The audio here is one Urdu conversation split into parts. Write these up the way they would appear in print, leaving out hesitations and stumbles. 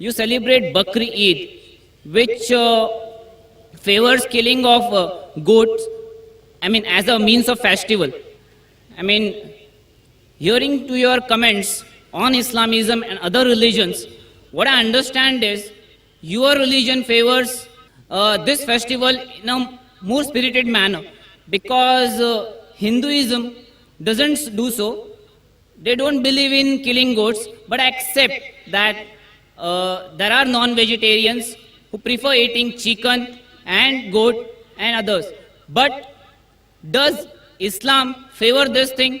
you celebrate Bakri Eid, which favors killing of goats, I mean, as a means of festival. I mean, hearing to your comments on Islamism and other religions, what I understand is your religion favors this festival in a more spirited manner, because Hinduism doesn't do so. They don't believe in killing goats, but accept that there are non-vegetarians who prefer eating chicken and goat and others. But does Islam favor this thing?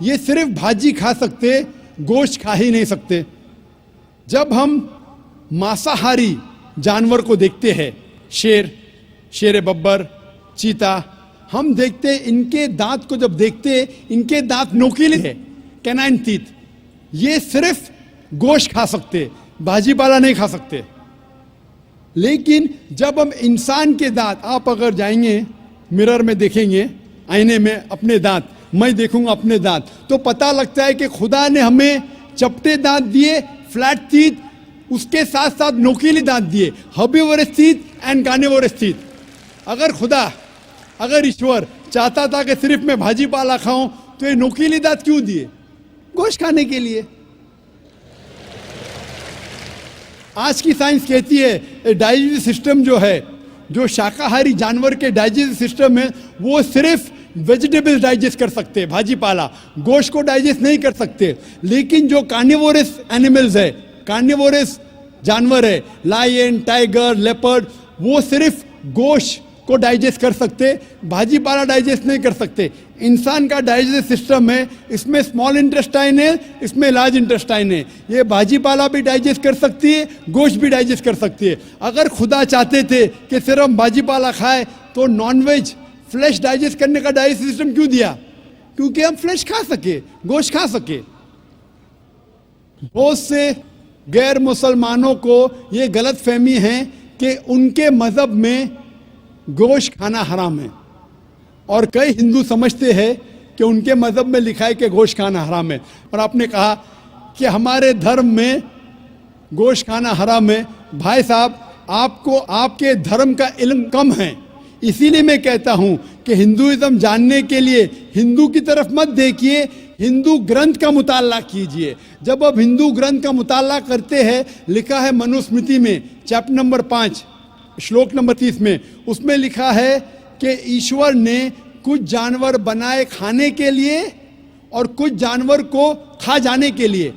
یہ صرف بھاجی کھا سکتے, گوشت کھا ہی نہیں سکتے. جب ہم ماساہاری جانور کو دیکھتے ہیں, شیر ببر, چیتا, ہم دیکھتے ان کے دانت کو جب دیکھتے ان کے دانت نوکیلے ہیں, کینائن تیت, یہ صرف گوشت کھا سکتے, بھاجی پالا نہیں کھا سکتے. لیکن جب ہم انسان کے دانت, آپ اگر جائیں گے مرر میں دیکھیں گے, آئینے میں اپنے دانت, میں دیکھوں گا اپنے دانت, تو پتہ لگتا ہے کہ خدا نے ہمیں چپٹے دانت دیے, فلیٹ تیت, اس کے ساتھ ساتھ نوکیلی دانت دیے, ہربیورس تیت اینڈ کارنیورس تیت. اگر ایشور چاہتا تھا کہ صرف میں بھاجی پالا کھاؤں تو یہ نوکیلی دانت کیوں دیے؟ گوشت کھانے کے لیے. آج کی سائنس کہتی ہے ڈائجسٹو سسٹم جو ہے, جو شاکاہاری جانور کے ڈائجسٹو سسٹم ہے, وہ صرف ویجیٹیبل ڈائجسٹ کر سکتے, بھاجی پالا, گوشت کو ڈائجسٹ نہیں کر سکتے. لیکن جو کارنیورس اینیملز ہے, کارنیورس جانور ہے, لائن, ٹائیگر, لیپرڈ, وہ صرف گوشت کو ڈائجسٹ کر سکتے, بھاجی پالا ڈائجسٹ نہیں کر سکتے. انسان کا ڈائجسٹ سسٹم ہے, اس میں اسمال انٹسٹائن ہے, اس میں لارج انٹسٹائن ہے. یہ بھاجی پالا بھی ڈائجسٹ کر سکتی ہے, گوشت بھی ڈائجسٹ کر سکتی ہے. اگر خدا چاہتے تھے کہ صرف ہم بھاجی پالا کھائے تو نان ویج فلیش ڈائجسٹ کرنے کا ڈائجسٹ سسٹم کیوں دیا؟ کیونکہ ہم فلیش کھا سکے, گوشت کھا سکے. بہت سے غیر مسلمانوں کو یہ غلط فہمی ہے کہ ان کے مذہب میں گوشت کھانا حرام ہے, اور کئی ہندو سمجھتے ہیں کہ ان کے مذہب میں لکھا ہے کہ گوشت کھانا حرام ہے. اور آپ نے کہا کہ ہمارے دھرم میں گوشت کھانا حرام ہے. بھائی صاحب, آپ کو آپ کے دھرم کا علم کم ہے, اسی لیے میں کہتا ہوں کہ ہندوازم جاننے کے لیے ہندو کی طرف مت دیکھیے, ہندو گرنتھ کا مطالعہ کیجئے. جب آپ ہندو گرنتھ کا مطالعہ کرتے ہیں, لکھا ہے منوسمرتی میں چیپٹر نمبر 5 شلوک نمبر 30 میں, اس میں لکھا ہے کہ ایشور نے کچھ جانور بنائے کھانے کے لیے اور کچھ جانور کو کھا جانے کے لیے.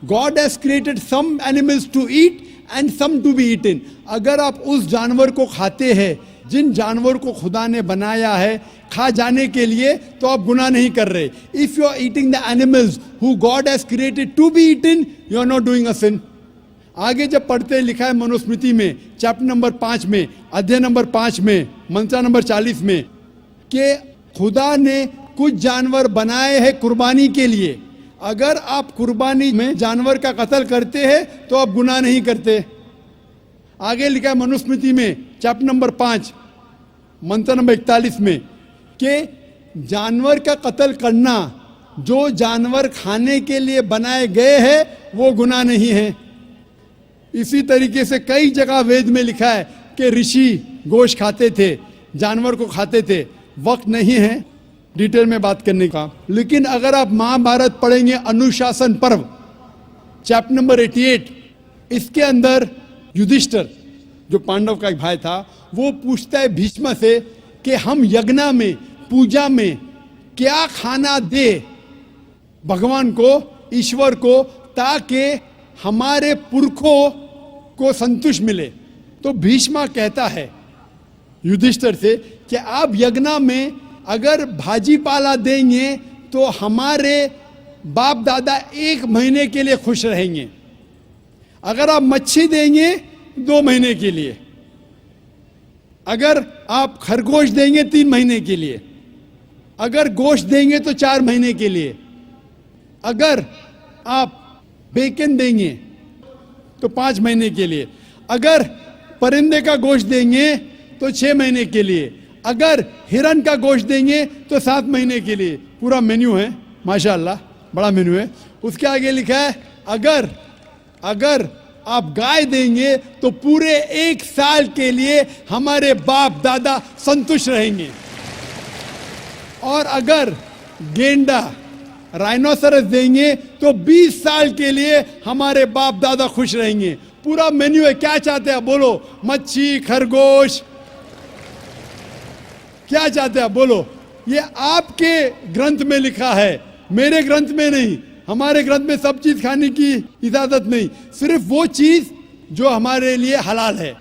God has created some animals to eat and some to be eaten. اگر آپ اس جانور کو کھاتے ہیں جن جانور کو خدا نے بنایا ہے کھا جانے کے لیے, تو آپ گناہ نہیں کر رہے. If you are eating the animals who God has created to be eaten, you are not doing a sin. آگے جب پڑھتے لکھا ہے منوسمرتی میں چیپٹر نمبر 5 میں, ادھیے نمبر 5 میں, منترا نمبر 40 میں, کہ خدا نے کچھ جانور بنائے ہیں قربانی کے لیے. اگر آپ قربانی میں جانور کا قتل کرتے ہیں تو آپ گناہ نہیں کرتے. آگے لکھا ہے منوسمرتی میں چیپٹر نمبر 5 منتر نمبر 41 میں کہ جانور کا قتل کرنا جو جانور کھانے کے لیے بنائے گئے ہیں وہ گناہ نہیں ہے. اسی طریقے سے کئی جگہ وید میں لکھا ہے کہ رشی گوشت کھاتے تھے, جانور کو کھاتے تھے. وقت نہیں ہے ڈیٹیل میں بات کرنے کا, لیکن اگر آپ مہابھارت پڑھیں گے انوشاسن پرو چیپٹر نمبر 88, اس کے اندر یدھشٹر جو پانڈو کا ایک بھائی تھا, وہ پوچھتا ہے بھیشما سے کہ ہم یگنا میں, پوجا میں کیا کھانا دے بھگوان کو, ایشور کو, تاکہ ہمارے پرکھوں کو سنتوش ملے. تو بھیشما کہتا ہے یدھشٹر سے کہ آپ یگنا میں اگر بھاجی پالا دیں گے تو ہمارے باپ دادا 1 مہینے کے لیے خوش رہیں گے. اگر آپ مچھی دیں گے 2 مہینے کے لیے, اگر آپ خرگوش دیں گے 3 مہینے کے لیے, اگر گوشت دیں گے تو 4 مہینے کے لیے, اگر آپ بیکن دیں گے تو 5 مہینے کے لیے, اگر پرندے کا گوشت دیں گے تو 6 مہینے کے لیے, اگر ہرن کا گوشت دیں گے تو 7 مہینے کے لیے. پورا مینیو ہے, ماشاءاللہ بڑا مینیو ہے. اس کے آگے لکھا ہے اگر آپ گائے دیں گے تو پورے 1 سال کے لیے ہمارے باپ دادا سنتوش رہیں گے, اور اگر گینڈا رائنوسرس دیں گے تو 20 سال کے لیے ہمارے باپ دادا خوش رہیں گے. پورا مینیو ہے. کیا چاہتے ہیں بولو؟ مچھی, خرگوش, کیا چاہتے ہیں بولو؟ یہ آپ کے گرنتھ میں لکھا ہے, میرے گرنتھ میں نہیں. ہمارے گرنتھ میں سب چیز کھانے کی اجازت نہیں, صرف وہ چیز جو ہمارے لیے حلال ہے.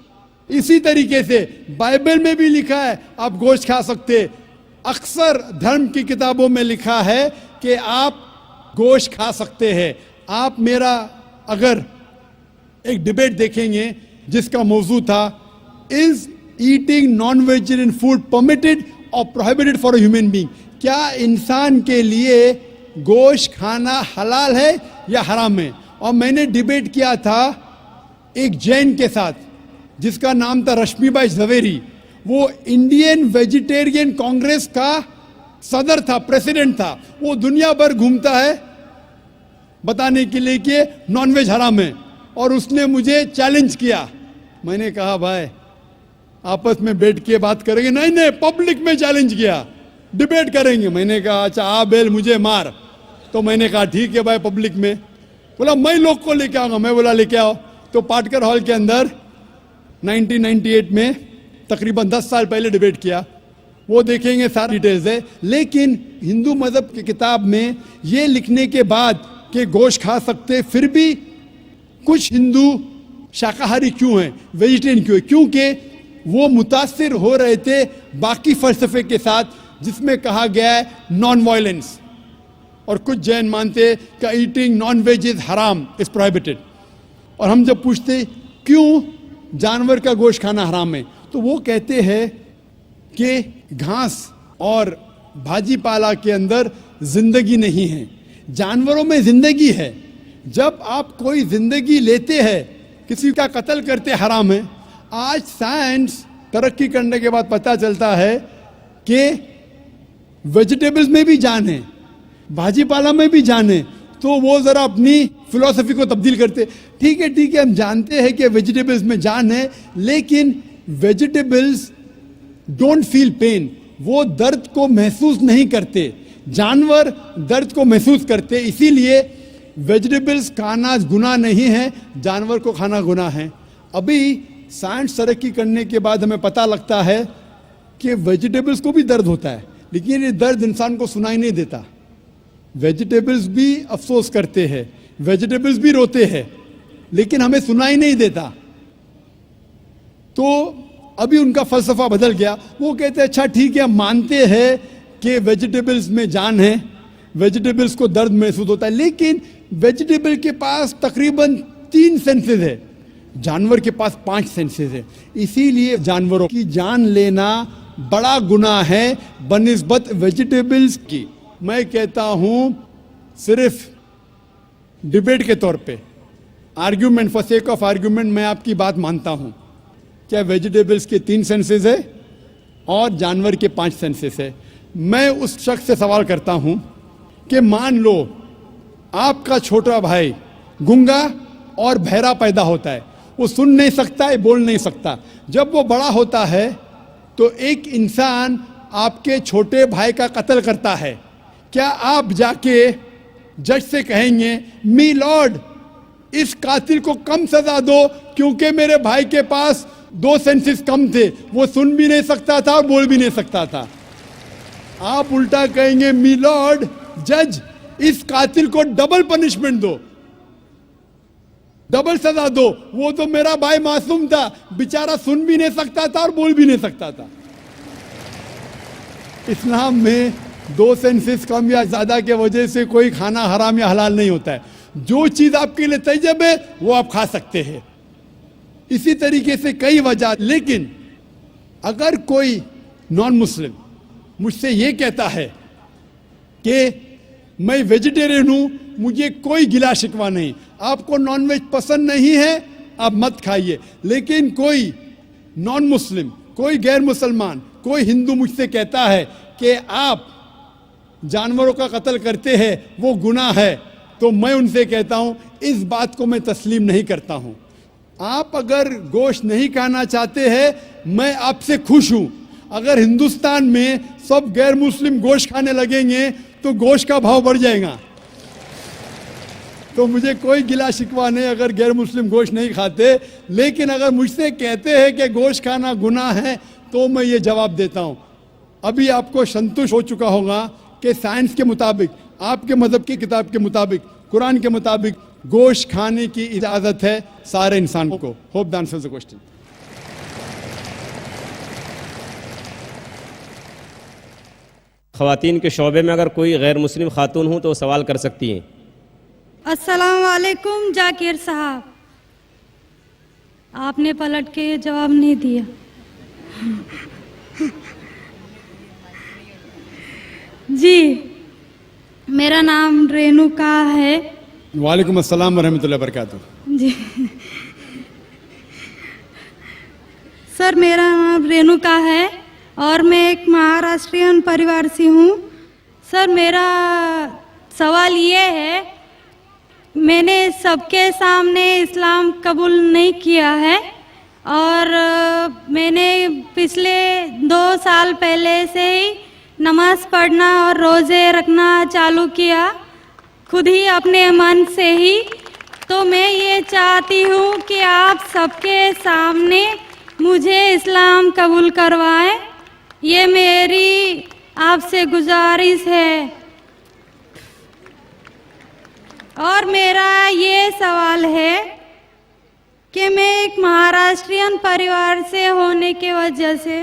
اسی طریقے سے بائبل میں بھی لکھا ہے آپ گوشت کھا سکتے, اکثر دھرم کی کتابوں میں لکھا ہے کہ آپ گوشت کھا سکتے ہیں. آپ میرا اگر ایک ڈبیٹ دیکھیں گے جس کا موضوع تھا is eating non vegetarian food permitted اور prohibited for a human being, کیا انسان کے لیے گوشت کھانا حلال ہے یا حرام ہے. اور میں نے ڈیبیٹ کیا تھا ایک جین کے ساتھ جس کا نام تھا رشمی بھائی جھویری. وہ انڈین ویجیٹیرین کانگریس کا صدر تھا, پریسیڈنٹ تھا. وہ دنیا بھر گھومتا ہے بتانے کے لیے کہ نان ویج حرام ہے, اور اس نے مجھے چیلنج کیا. میں نے کہا بھائی آپس میں بیٹھ کے بات کریں گے. نہیں پبلک میں چیلنج کیا, ڈیبیٹ کریں گے. میں نے کہا اچھا آ بیل مجھے مار. تو میں نے کہا ٹھیک ہے بھائی پبلک میں. بولا میں لوگ کو لے کے آؤں گا. میں بولا لے کے آؤ. تو پاٹکر ہال کے اندر 1998 میں تقریباً 10 سال پہلے ڈیبیٹ کیا. وہ دیکھیں گے ساری ڈیٹیلز ہے. لیکن ہندو مذہب کی کتاب میں یہ لکھنے کے بعد کہ گوشت کھا سکتے, پھر بھی کچھ ہندو شاکاہاری کیوں ہیں, ویجیٹیرین کیوں ہیں, کیونکہ وہ متاثر ہو رہے تھے باقی فلسفے کے ساتھ جس میں کہا گیا ہے نان وائلنس. اور کچھ جین مانتے کہ ایٹنگ نان ویج از حرام, از پروہیبٹڈ. اور ہم جب پوچھتے کیوں جانور کا گوشت کھانا حرام ہے, تو وہ کہتے ہیں کہ گھاس اور بھاجی پالا کے اندر زندگی نہیں ہے, جانوروں میں زندگی ہے. جب آپ کوئی زندگی لیتے ہیں, کسی کا قتل کرتے حرام ہے. آج سائنس ترقی کرنے کے بعد پتہ چلتا ہے کہ ویجیٹیبلز میں بھی جان ہے, بھاجی پالا میں بھی جان ہے. تو وہ ذرا اپنی فلسفی کو تبدیل کرتے. ٹھیک ہے ہم جانتے ہیں کہ ویجیٹیبلز میں جان ہے, لیکن ویجیٹیبلز ڈونٹ فیل پین, وہ درد کو محسوس نہیں کرتے. جانور درد کو محسوس کرتے. اسی لیے ویجیٹیبلز کھانا گناہ نہیں ہے, جانور کو کھانا گناہ ہے. ابھی سائنس ترقی کرنے کے بعد ہمیں پتہ لگتا ہے کہ ویجیٹیبلز کو بھی درد ہوتا ہے, لیکن یہ درد انسان کو سنائی نہیں دیتا. ویجیٹیبلز بھی افسوس کرتے ہیں, ویجیٹیبلز بھی روتے ہیں, لیکن ہمیں سنائی نہیں دیتا. تو ابھی ان کا فلسفہ بدل گیا. وہ کہتے ہیں اچھا ٹھیک ہے ہم مانتے ہیں کہ ویجیٹیبلز میں جان ہے, ویجیٹیبلز کو درد محسوس ہوتا ہے, لیکن ویجیٹیبل کے پاس تقریباً 3 سینسز ہے, جانور کے پاس 5 سینسز ہے. اسی لیے جانوروں کی جان لینا بڑا گناہ ہے بنسبت ویجیٹیبلز کی. میں کہتا ہوں صرف ڈیبیٹ کے طور پہ, argument for sake of argument, میں آپ کی بات مانتا ہوں. کیا ویجیٹیبلز کے 3 سینسز ہے اور جانور کے 5 سینسز ہے. میں اس شخص سے سوال کرتا ہوں کہ مان لو آپ کا چھوٹا بھائی گنگا اور بہرا پیدا ہوتا ہے, وہ سن نہیں سکتا ہے, بول نہیں سکتا. جب وہ بڑا ہوتا ہے تو ایک انسان آپ کے چھوٹے بھائی کا قتل کرتا ہے. کیا آپ جا کے جج سے کہیں گے می لارڈ اس قاتل کو کم سزا دو کیونکہ میرے بھائی کے پاس 2 سینسز کم تھے, وہ سن بھی نہیں سکتا تھا اور بول بھی نہیں سکتا تھا. آپ الٹا کہیں گے می لارڈ جج اس قاتل کو ڈبل پنشمنٹ دو, ڈبل سزا دو, وہ تو میرا بھائی معصوم تھا, بیچارہ سن بھی نہیں سکتا تھا اور بول بھی نہیں سکتا تھا. اسلام میں 2 سینسز کم یا زیادہ کی وجہ سے کوئی کھانا حرام یا حلال نہیں ہوتا ہے. جو چیز آپ کے لیے طیب ہے وہ آپ کھا سکتے ہیں. اسی طریقے سے کئی وجہ. لیکن اگر کوئی نان مسلم مجھ سے یہ کہتا ہے کہ میں ویجیٹیرین ہوں, مجھے کوئی گلا شکوہ نہیں, آپ کو نان ویج پسند نہیں ہے آپ مت کھائیے. لیکن کوئی نان مسلم, کوئی غیر مسلمان, کوئی ہندو مجھ سے کہتا ہے کہ آپ جانوروں کا قتل کرتے ہیں وہ گناہ ہے, تو میں ان سے کہتا ہوں اس بات کو میں تسلیم نہیں کرتا ہوں. آپ اگر گوشت نہیں کھانا چاہتے ہیں میں آپ سے خوش ہوں. اگر ہندوستان میں سب غیر مسلم گوشت کھانے لگیں گے تو گوشت کا بھاؤ بڑھ جائے گا. تو مجھے کوئی گلا شکوہ نہیں اگر غیر مسلم گوشت نہیں کھاتے. لیکن اگر مجھ سے کہتے ہیں کہ گوشت کھانا گناہ ہے تو میں یہ جواب دیتا ہوں. ابھی آپ کو سنتوش ہو چکا ہوگا کہ سائنس کے مطابق, آپ کے مذہب کی کتاب کے مطابق, قرآن کے مطابق گوشت کھانے کی اجازت ہے سارے انسان کو. Hope the answers the question. خواتین کے شعبے میں اگر کوئی غیر مسلم خاتون ہوں تو وہ سوال کر سکتی ہیں۔ السلام علیکم ذاکر صاحب، آپ نے پلٹ کے جواب نہیں دیا۔ جی، میرا نام رینوکا ہے۔ وعلیکم السلام ورحمۃ اللہ وبرکاتہ۔ جی سر، میرا نام رینوکا ہے اور میں ایک مہاراشٹرین پریوار سے ہوں۔ سر، میرا سوال یہ ہے، میں نے سب کے سامنے اسلام قبول نہیں کیا ہے اور میں نے پچھلے 2 سال پہلے سے ہی نماز پڑھنا اور روزے رکھنا چالو کیا، خود ہی اپنے من سے ہی۔ تو میں یہ چاہتی ہوں کہ آپ سب کے سامنے مجھے اسلام قبول کروائیں، یہ میری آپ سے گزارش ہے۔ اور میرا یہ سوال ہے کہ میں ایک مہاراشٹرین پریوار سے ہونے کی وجہ سے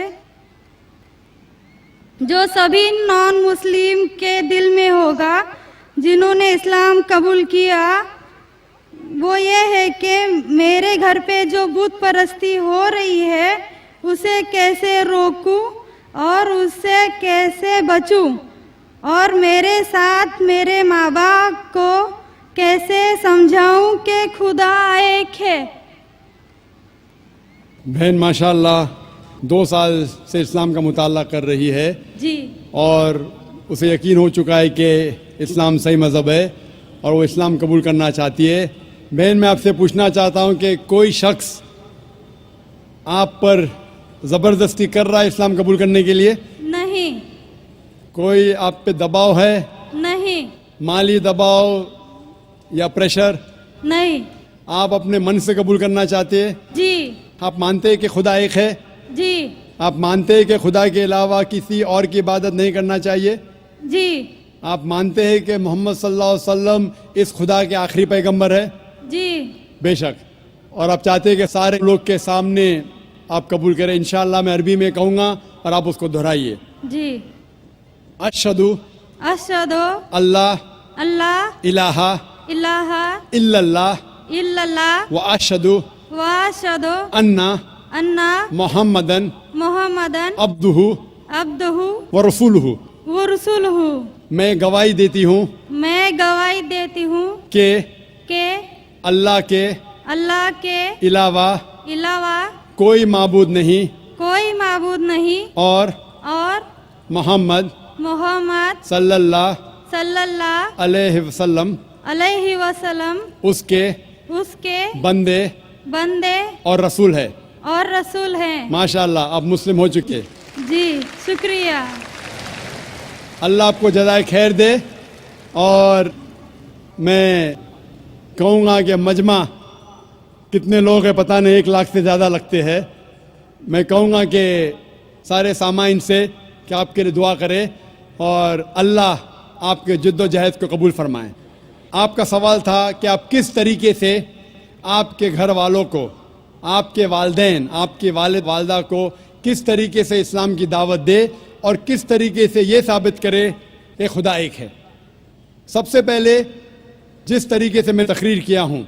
جو سبھی نان مسلم کے دل میں ہوگا جنہوں نے اسلام قبول کیا، وہ یہ ہے کہ میرے گھر پہ جو بت پرستی ہو رہی ہے اسے کیسے روکوں اور اس سے کیسے بچوں، اور میرے ساتھ میرے ماں باپ کو کیسے سمجھاؤں کہ خدا ایک ہے۔ بہن ماشاء اللہ 2 سال سے اسلام کا مطالعہ کر رہی ہے جی، اور اسے یقین ہو چکا ہے کہ اسلام صحیح مذہب ہے اور وہ اسلام قبول کرنا چاہتی ہے۔ بہن، میں آپ سے پوچھنا چاہتا ہوں کہ کوئی شخص آپ پر زبردستی کر رہا ہے اسلام قبول کرنے کے لیے؟ نہیں، کوئی آپ پہ دباؤ ہے؟ نہیں، مالی دباؤ یا پریشر؟ نہیں۔ آپ اپنے من سے قبول کرنا چاہتے ہیں؟ جی، آپ مانتے ہیں کہ خدا ایک ہے؟ جی، آپ مانتے ہیں کہ خدا کے علاوہ کسی اور کی عبادت نہیں کرنا چاہیے؟ جی، آپ مانتے ہیں کہ محمد صلی اللہ علیہ وسلم اس خدا کے آخری پیغمبر ہے؟ جی، بے شک۔ اور آپ چاہتے ہیں کہ سارے لوگ کے سامنے آپ قبول کریں؟ انشاءاللہ میں عربی میں کہوں گا اور آپ اس کو دہرائیے۔ جی۔ اشہدو اشہدو اللہ اللہ الہ الہ الا اللہ الا اللہ و اشہدو واشہدو انا انا محمدن محمدن عبدہ عبدہ و رسولہ۔ ورسولہ۔ میں گواہی دیتی ہوں میں گواہی دیتی ہوں کہ کہ اللہ کے اللہ کے علاوہ علاوہ کوئی معبود نہیں کوئی معبود نہیں اور اور محمد محمد صلی اللہ صلی اللہ علیہ وسلم علیہ وسلم اس کے اس کے بندے بندے اور رسول ہے۔ اور رسول ہیں۔ ماشاءاللہ آپ مسلم ہو چکے۔ جی، شکریہ۔ اللہ آپ کو جزائے خیر دے۔ اور میں کہوں گا کہ مجمع کتنے لوگ ہیں پتہ نہیں، 1 لاکھ سے زیادہ لگتے ہیں۔ میں کہوں گا کہ سارے سامعین سے کہ آپ کے لیے دعا کرے اور اللہ آپ کے جد و جہد کو قبول فرمائیں۔ آپ کا سوال تھا کہ آپ کس طریقے سے آپ کے گھر والوں کو، آپ کے والدین، آپ کے والد والدہ کو کس طریقے سے اسلام کی دعوت دے اور کس طریقے سے یہ ثابت کرے کہ خدا ایک ہے۔ سب سے پہلے جس طریقے سے میں تقریر کیا ہوں،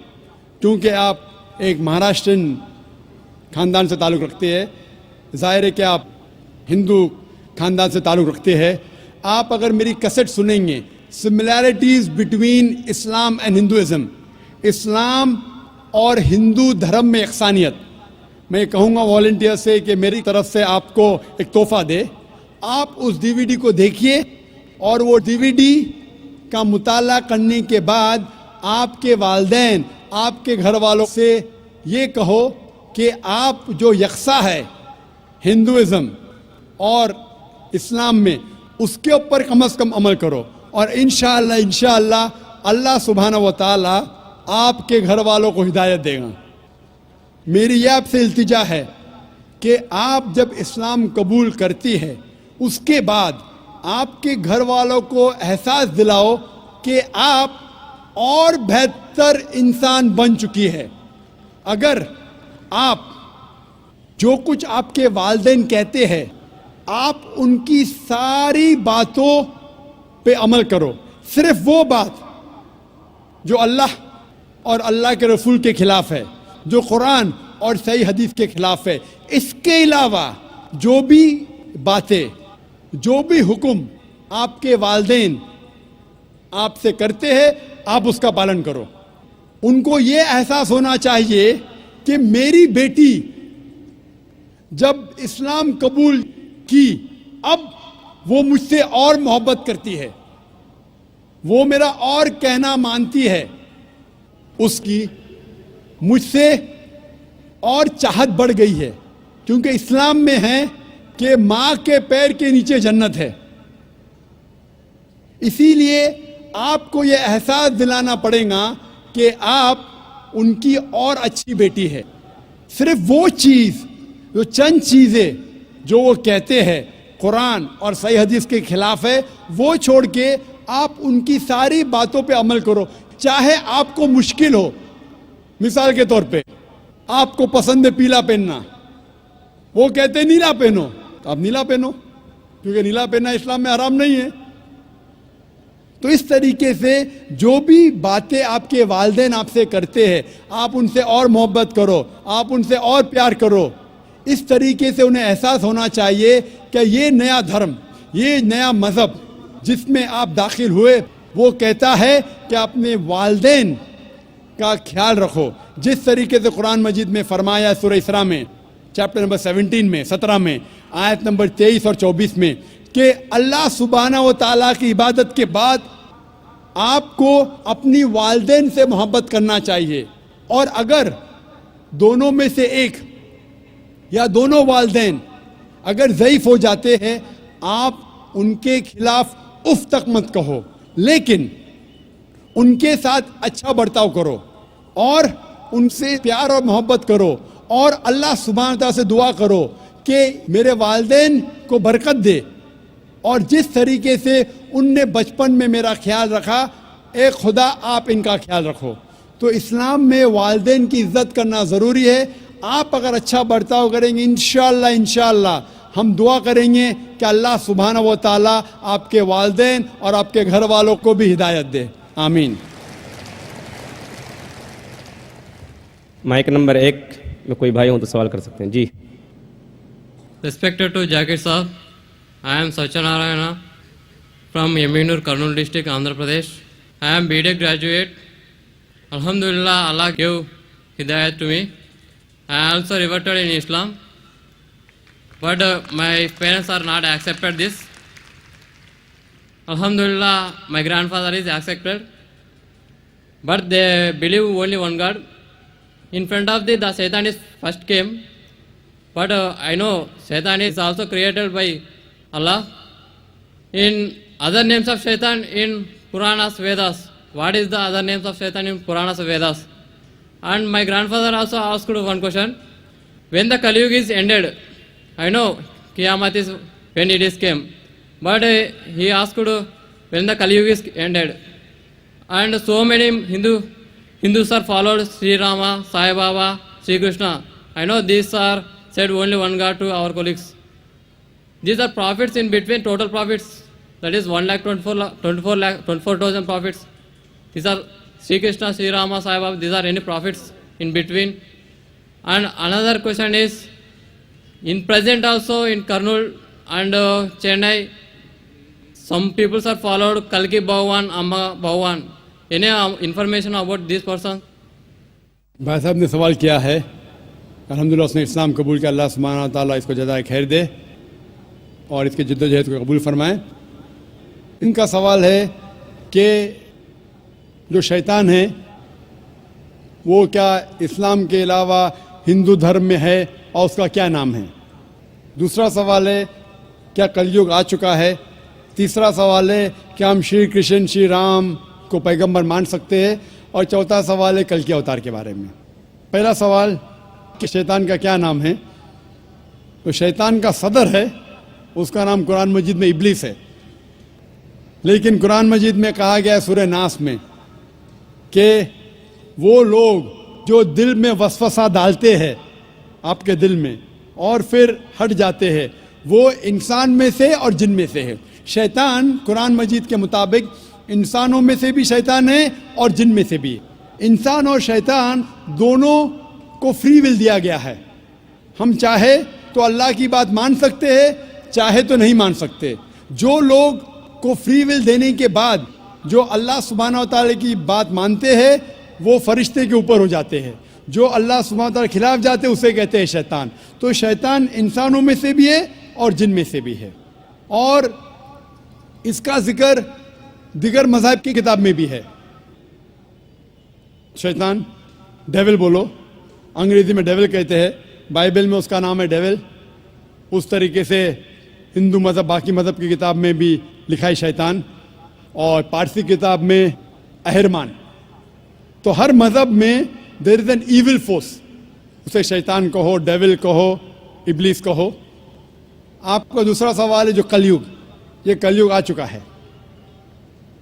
کیونکہ آپ ایک مہاراشٹرین خاندان سے تعلق رکھتے ہیں، ظاہر ہے کہ آپ ہندو خاندان سے تعلق رکھتے ہیں، آپ اگر میری کیسٹ سنیں گے similarities between Islam and Hinduism, Islam اور ہندو دھرم میں یکسانیت، میں کہوں گا والنٹیئر سے کہ میری طرف سے آپ کو ایک تحفہ دے، آپ اس ڈی وی ڈی کو دیکھیے اور وہ ڈی وی ڈی کا مطالعہ کرنے کے بعد آپ کے والدین، آپ کے گھر والوں سے یہ کہو کہ آپ جو یکساں ہے ہندوازم اور اسلام میں، اس کے اوپر کم از کم عمل کرو، اور انشاءاللہ اللہ سبحانہ و تعالی آپ کے گھر والوں کو ہدایت دے گا۔ میری یہ آپ سے التجا ہے کہ آپ جب اسلام قبول کرتی ہے اس کے بعد آپ کے گھر والوں کو احساس دلاؤ کہ آپ اور بہتر انسان بن چکی ہے۔ اگر آپ جو کچھ آپ کے والدین کہتے ہیں آپ ان کی ساری باتوں پہ عمل کرو. صرف وہ بات جو اللہ اور اللہ کے رسول کے خلاف ہے, جو قرآن اور صحیح حدیث کے خلاف ہے. اس کے علاوہ جو بھی باتیں, جو بھی حکم آپ کے والدین آپ سے کرتے ہیں, آپ اس کا پالن کرو. ان کو یہ احساس ہونا چاہیے کہ میری بیٹی جب اسلام قبول کی, اب وہ مجھ سے اور محبت کرتی ہے, وہ میرا اور کہنا مانتی ہے, اس کی مجھ سے اور چاہت بڑھ گئی ہے. کیونکہ اسلام میں ہے کہ ماں کے پیر کے نیچے جنت ہے. اسی لیے آپ کو یہ احساس دلانا پڑے گا کہ آپ ان کی اور اچھی بیٹی ہے. صرف وہ چیز, جو چند چیزیں جو وہ کہتے ہیں قرآن اور صحیح حدیث کے خلاف ہے, وہ چھوڑ کے آپ ان کی ساری باتوں پہ عمل کرو. چاہے آپ کو مشکل ہو. مثال کے طور پہ آپ کو پسند ہے پیلا پہننا, وہ کہتے نیلا پہنو, تو آپ نیلا پہنو, کیونکہ نیلا پہننا اسلام میں حرام نہیں ہے. تو اس طریقے سے جو بھی باتیں آپ کے والدین آپ سے کرتے ہیں, آپ ان سے اور محبت کرو, آپ ان سے اور پیار کرو. اس طریقے سے انہیں احساس ہونا چاہیے کہ یہ نیا دھرم, یہ نیا مذہب جس میں آپ داخل ہوئے, وہ کہتا ہے کہ اپنے والدین کا خیال رکھو. جس طریقے سے قرآن مجید میں فرمایا سورہ اسراء میں چیپٹر نمبر 17 میں 17 میں آیت نمبر 23 اور 24 میں کہ اللہ سبحانہ و تعالیٰ کی عبادت کے بعد آپ کو اپنی والدین سے محبت کرنا چاہیے. اور اگر دونوں میں سے ایک یا دونوں والدین اگر ضعیف ہو جاتے ہیں, آپ ان کے خلاف اف تک مت کہو, لیکن ان کے ساتھ اچھا برتاؤ کرو اور ان سے پیار اور محبت کرو, اور اللہ سبحانہ تعالیٰ سے دعا کرو کہ میرے والدین کو برکت دے, اور جس طریقے سے ان نے بچپن میں میرا خیال رکھا, اے خدا آپ ان کا خیال رکھو. تو اسلام میں والدین کی عزت کرنا ضروری ہے. آپ اگر اچھا برتاؤ کریں گے, انشاءاللہ ہم دعا کریں گے کہ اللہ سبحانہ و تعالیٰ آپ کے والدین اور آپ کے گھر والوں کو بھی ہدایت دے. آمین. مائک نمبر 1 میں کوئی بھائی ہوں تو سوال کر سکتے ہیں. جی. Respected to Jakir Saab, I am Satyanarayana from Yeminur, Kurnool district, Andhra Pradesh. I am BTech graduate. Alhamdulillah, Allah gave hidayat to me. I also reverted in Islam, but my parents are not accepted this. Alhamdulillah, my grandfather is accepted, but they believe only one God. In front of the Satan is first came, but I know Satan is also created by Allah. In other names of Satan in Puranas, Vedas, what is the other names of Satan in Puranas, Vedas? And my grandfather also asked one question. When the Kali Yuga is ended, I know Qiyamah is when it is came, but he asked when the Kali Yuga is ended. And so many Hindus are followed Sri Rama, Sai Baba, Sri Krishna. I know these are said only one God to our colleagues. These are prophets in between, total prophets. That is 1,24,000 prophets. These are Sri Krishna, Sri Rama, Sai Baba. These are any prophets in between. And another question is, in present also in Kurnool and Chennai, some people are followed Kalki Bhagwan, Amma Bhagwan. Any information about this person? بھائی صاحب نے سوال کیا ہے, الحمدللہ اس نے اسلام قبول کیا. اللہ سبحانہ تعالیٰ اس کو جزائے خیر دے اور اس کے جد و جہد کو قبول فرمائے. ان کا سوال ہے کہ جو شیطان ہے وہ کیا اسلام کے علاوہ ہندو دھرم میں ہے اور اس کا کیا نام ہے. دوسرا سوال ہے کیا کلیوگ آ چکا ہے. تیسرا سوال ہے کیا ہم شری کرشن شری رام کو پیغمبر مان سکتے ہیں. اور چوتھا سوال ہے کل کے اوتار کے بارے میں. پہلا سوال کہ شیطان کا کیا نام ہے. تو شیطان کا صدر ہے, اس کا نام قرآن مجید میں ابلیس ہے. لیکن قرآن مجید میں کہا گیا ہے سورہ ناس میں کہ وہ لوگ جو دل میں وسوسہ ڈالتے ہیں آپ کے دل میں اور پھر ہٹ جاتے ہیں, وہ انسان میں سے اور جن میں سے ہے. شیطان قرآن مجید کے مطابق انسانوں میں سے بھی شیطان ہے اور جن میں سے بھی. انسان اور شیطان دونوں کو فری ول دیا گیا ہے. ہم چاہے تو اللہ کی بات مان سکتے ہیں, چاہے تو نہیں مان سکتے. جو لوگ کو فری ول دینے کے بعد جو اللہ سبحانہ و تعالی کی بات مانتے ہیں وہ فرشتے کے اوپر ہو جاتے ہیں. جو اللہ سبحانہ و تعالی کے خلاف جاتے ہیں اسے کہتے ہیں شیطان. تو شیطان انسانوں میں سے بھی ہے اور جن میں سے بھی ہے. اور اس کا ذکر دیگر مذاہب کی کتاب میں بھی ہے. شیطان ڈیول بولو, انگریزی میں ڈیول کہتے ہیں, بائبل میں اس کا نام ہے ڈیول. اس طریقے سے ہندو مذہب باقی مذہب کی کتاب میں بھی لکھا ہے شیطان, اور پارسی کتاب میں اہرمان. تو ہر مذہب میں دیر از این ایول فورس, اسے شیطان کہو, ڈیول کہو, ابلیس کہو. آپ کا دوسرا سوال ہے جو کلیوگ, یہ کلیوگ آ چکا ہے.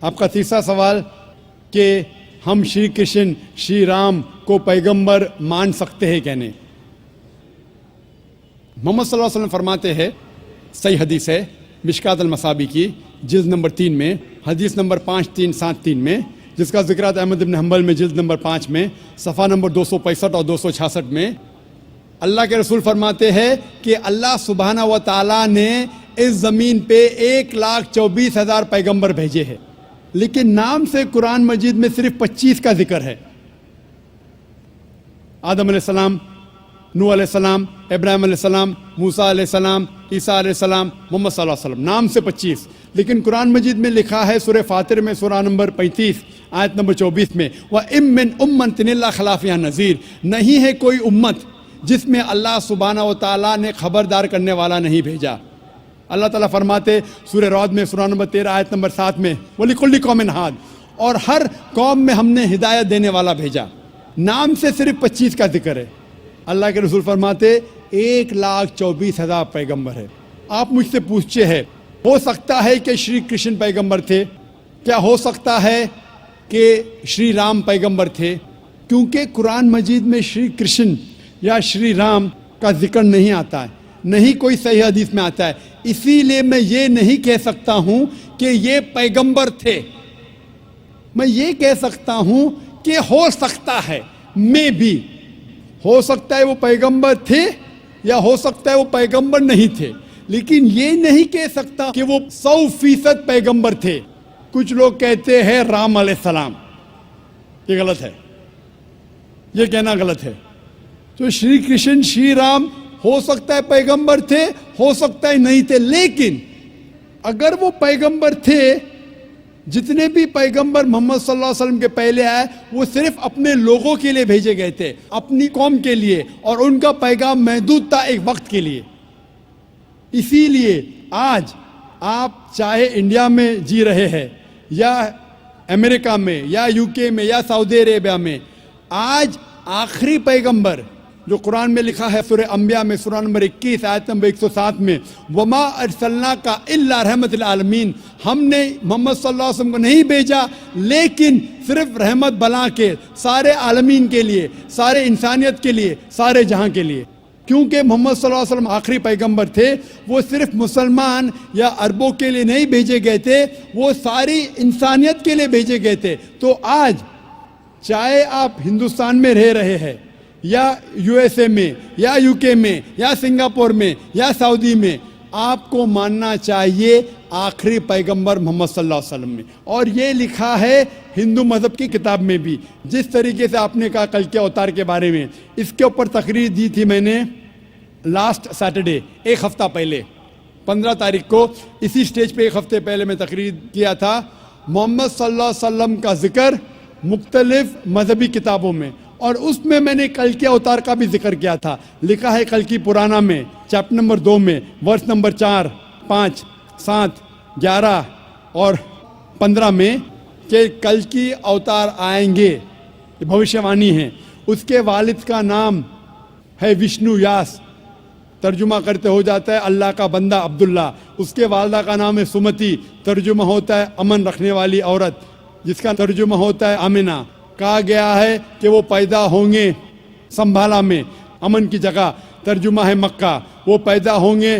آپ کا تیسرا سوال کہ ہم شری کرشن شری رام کو پیغمبر مان سکتے ہیں کہنے. محمد صلی اللہ علیہ وسلم فرماتے ہیں, صحیح حدیث ہے مشکات المصابی کی جلد نمبر 3 میں, حدیث نمبر 5373 میں, جس کا ذکر ہے احمد بن حنبل میں جلد نمبر 5 میں, صفحہ نمبر 265 اور 266 میں. اللہ کے رسول فرماتے ہیں کہ اللہ سبحانہ و تعالیٰ نے اس زمین پہ 1,24,000 پیغمبر بھیجے ہیں, لیکن نام سے قرآن مجید میں صرف 25 کا ذکر ہے. آدم علیہ السلام, نوح علیہ السلام, ابراہیم علیہ السلام, موسیٰ علیہ السلام, عیسیٰ علیہ السلام, محمد صلی اللہ علیہ وسلم, نام سے 25. لیکن قرآن مجید میں لکھا ہے سورہ فاطر میں سورہ نمبر 35 آیت نمبر 24 میں, وَإِن مِّنْ أُمَّةٍ إِلَّا خَلَا فِيهَا نَذِيرٌ, نہیں ہے کوئی امت جس میں اللہ سبحانہ و تعالیٰ نے خبردار کرنے والا نہیں بھیجا. اللہ تعالیٰ فرماتے سورہ رعد میں سورہ نمبر 13 آیت نمبر 7 میں, وَلِكُلِّ قَوْمٍ هَادٍ, اور ہر قوم میں ہم نے ہدایت دینے والا بھیجا. نام سے صرف 25 کا ذکر ہے. اللہ کے رسول فرماتے 1,24,000 پیغمبر ہے. آپ مجھ سے پوچھتے ہیں ہو سکتا ہے کہ شری کرشن پیغمبر تھے, کیا ہو سکتا ہے کہ شری رام پیغمبر تھے؟ کیونکہ قرآن مجید میں شری کرشن یا شری رام کا ذکر نہیں آتا ہے, نہیں کوئی صحیح حدیث میں آتا ہے. اسی لیے میں یہ نہیں کہہ سکتا ہوں کہ یہ پیغمبر تھے. میں یہ کہہ سکتا ہوں کہ ہو سکتا ہے, میں بھی ہو سکتا ہے وہ پیغمبر تھے یا ہو سکتا ہے وہ پیغمبر نہیں تھے, لیکن یہ نہیں کہہ سکتا کہ وہ 100% پیغمبر تھے. کچھ لوگ کہتے ہیں رام علیہ السلام, یہ غلط ہے, یہ کہنا غلط ہے. تو شری کرشن شری رام ہو سکتا ہے پیغمبر تھے, ہو سکتا ہے نہیں تھے, لیکن اگر وہ پیغمبر تھے, جتنے بھی پیغمبر محمد صلی اللہ علیہ وسلم کے پہلے آئے وہ صرف اپنے لوگوں کے لیے بھیجے گئے تھے, اپنی قوم کے لیے, اور ان کا پیغام محدود تھا ایک وقت کے لیے. اسی لیے آج آپ چاہے انڈیا میں جی رہے ہیں یا امریکہ میں یا UK میں یا سعودی عربیہ میں, آج آخری پیغمبر جو قرآن میں لکھا ہے سورہ انبیاء میں سورہ نمبر 21 آیت نمبر 107 میں, وما ارسلناک الا رحمت للعالمین, ہم نے محمد صلی اللہ علیہ وسلم کو نہیں بھیجا لیکن صرف رحمت بنا کے سارے عالمین کے لیے, سارے انسانیت کے لیے, سارے جہاں کے لیے. کیونکہ محمد صلی اللہ علیہ وسلم آخری پیغمبر تھے, وہ صرف مسلمان یا عربوں کے لیے نہیں بھیجے گئے تھے, وہ ساری انسانیت کے لیے بھیجے گئے تھے. تو آج چاہے آپ ہندوستان میں رہ رہے ہیں یا USA میں یا UK میں یا سنگاپور میں یا سعودی میں, آپ کو ماننا چاہیے آخری پیغمبر محمد صلی اللہ علیہ وسلم میں. اور یہ لکھا ہے ہندو مذہب کی کتاب میں بھی. جس طریقے سے آپ نے کہا کل کے اوتار کے بارے میں, اس کے اوپر تقریر دی تھی میں نے لاسٹ سیٹرڈے, ایک ہفتہ پہلے 15 تاریخ کو اسی سٹیج پہ ایک ہفتے پہلے میں تقریر کیا تھا. محمد صلی اللہ علیہ وسلم کا ذکر مختلف مذہبی کتابوں میں, اور اس میں نے کل کے اوتار کا بھی ذکر کیا تھا. لکھا ہے کل کی پرانا میں چیپٹر نمبر 2 میں ورس نمبر 4, 5, 7, 11 اور 15 میں کہ کل کی اوتار آئیں گے, یہ بھوشیہ وانی ہے. اس کے والد کا نام ہے وشنو یاس, ترجمہ کرتے ہو جاتا ہے اللہ کا بندہ عبداللہ. اس کے والدہ کا نام ہے سمتی, ترجمہ ہوتا ہے امن رکھنے والی عورت, جس کا ترجمہ ہوتا ہے آمنہ. کہا گیا ہے کہ وہ پیدا ہوں گے سنبھالا میں, امن کی جگہ, ترجمہ ہے مکہ. وہ پیدا ہوں گے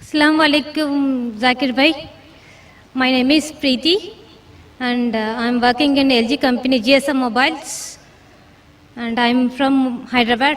Assalamu alaikum, Zakir bhai. My name is Preeti and I'm working in LG company GSM Mobiles and I'm from Hyderabad.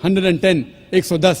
110 110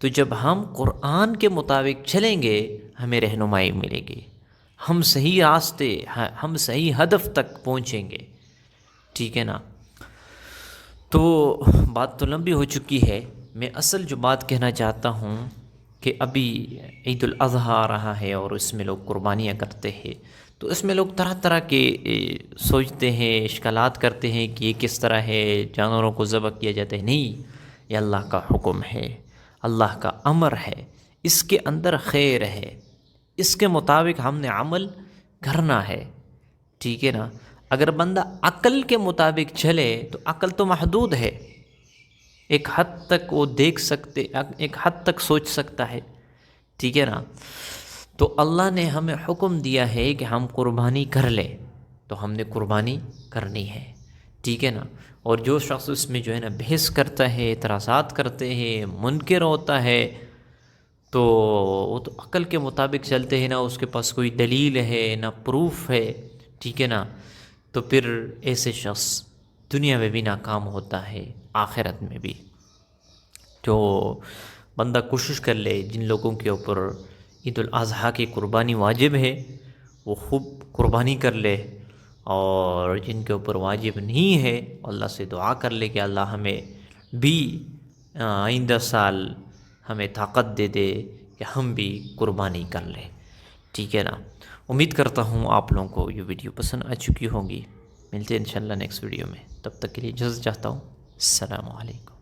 تو جب ہم قرآن کے مطابق چلیں گے ہمیں رہنمائی ملے گی، ہم صحیح راستے، ہم صحیح ہدف تک پہنچیں گے، ٹھیک ہے نا۔ تو بات تو لمبی ہو چکی ہے، میں اصل جو بات کہنا چاہتا ہوں کہ ابھی عید الاضحیٰ آ رہا ہے اور اس میں لوگ قربانیاں کرتے ہیں، تو اس میں لوگ طرح طرح کے سوچتے ہیں، اشکالات کرتے ہیں کہ یہ کس طرح ہے، جانوروں کو ذبح کیا جاتا ہے۔ نہیں، یہ اللہ کا حکم ہے، اللہ کا امر ہے، اس کے اندر خیر ہے، اس کے مطابق ہم نے عمل کرنا ہے، ٹھیک ہے نا۔ اگر بندہ عقل کے مطابق چلے تو عقل تو محدود ہے، ایک حد تک وہ دیکھ سکتے، ایک حد تک سوچ سکتا ہے، ٹھیک ہے نا۔ تو اللہ نے ہمیں حکم دیا ہے کہ ہم قربانی کر لیں، تو ہم نے قربانی کرنی ہے، ٹھیک ہے نا۔ اور جو شخص اس میں جو ہے نا بحث کرتا ہے، اعتراضات کرتے ہیں، منکر ہوتا ہے، تو وہ تو عقل کے مطابق چلتے ہیں، نہ اس کے پاس کوئی دلیل ہے نہ پروف ہے، ٹھیک ہے نا۔ تو پھر ایسے شخص دنیا میں بھی ناکام ہوتا ہے، آخرت میں بھی۔ جو بندہ کوشش کر لے، جن لوگوں کے اوپر عید الاضحیٰ کی قربانی واجب ہے وہ خوب قربانی کر لے، اور جن کے اوپر واجب نہیں ہے اللہ سے دعا کر لے کہ اللہ ہمیں بھی آئندہ سال ہمیں طاقت دے دے کہ ہم بھی قربانی کر لیں، ٹھیک ہے نا۔ امید کرتا ہوں آپ لوگوں کو یہ ویڈیو پسند آ چکی ہوگی، ملتے ہیں انشاءاللہ نیکسٹ ویڈیو میں، تب تک کے لیے اجازت چاہتا ہوں، السلام علیکم۔